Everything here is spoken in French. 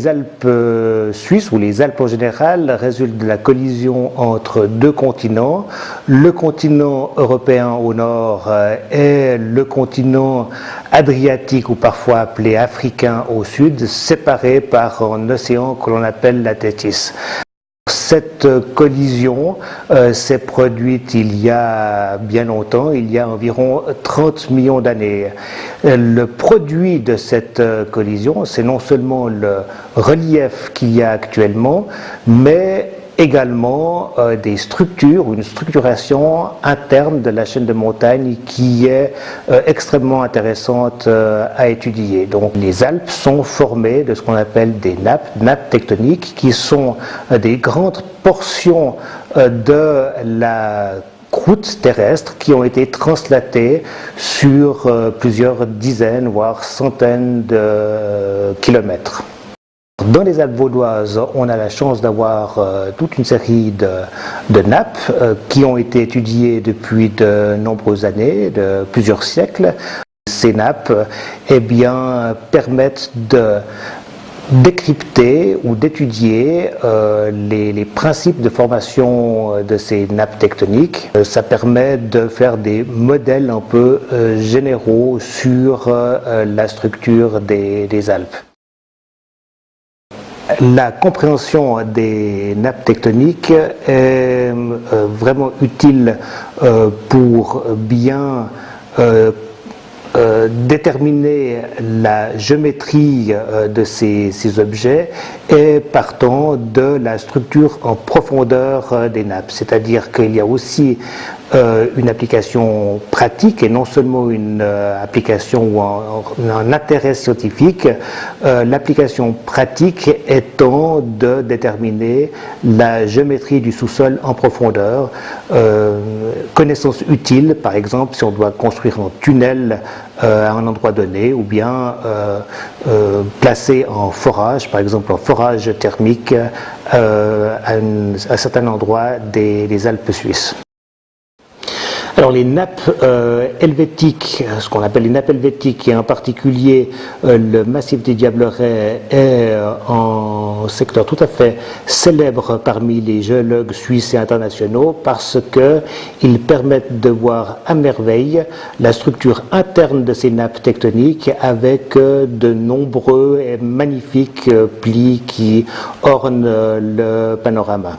les Alpes suisses, ou les Alpes en général, résultent de la collision entre deux continents, le continent européen au nord et le continent adriatique, ou parfois appelé africain au sud, séparés par un océan que l'on appelle la Thétis. Cette collision s'est produite il y a bien longtemps, il y a environ 30 millions d'années. Le produit de cette collision, c'est non seulement le relief qu'il y a actuellement, mais également des structures ou une structuration interne de la chaîne de montagne qui est extrêmement intéressante à étudier. Donc les Alpes sont formées de ce qu'on appelle des nappes tectoniques, qui sont des grandes portions de la croûtes terrestres qui ont été translatées sur plusieurs dizaines, voire centaines de kilomètres. Dans les Alpes vaudoises, on a la chance d'avoir toute une série de nappes qui ont été étudiées depuis de nombreuses années, de plusieurs siècles. Ces nappes permettent de décrypter ou d'étudier les principes de formation de ces nappes tectoniques. Ça permet de faire des modèles un peu généraux sur la structure des Alpes. La compréhension des nappes tectoniques est vraiment utile pour bien déterminer la géométrie de ces objets et partant de la structure en profondeur des nappes. C'est-à-dire qu'il y a aussi une application pratique et non seulement une application ou un intérêt scientifique, l'application pratique étant de déterminer la géométrie du sous-sol en profondeur. Connaissance utile, par exemple, si on doit construire un tunnel à un endroit donné, ou bien placer en forage, par exemple en forage thermique à un certain endroit des Alpes suisses. Alors les nappes helvétiques, ce qu'on appelle les nappes helvétiques, et en particulier le massif des Diablerets, est un secteur tout à fait célèbre parmi les géologues suisses et internationaux parce qu'ils permettent de voir à merveille la structure interne de ces nappes tectoniques avec de nombreux et magnifiques plis qui ornent le panorama.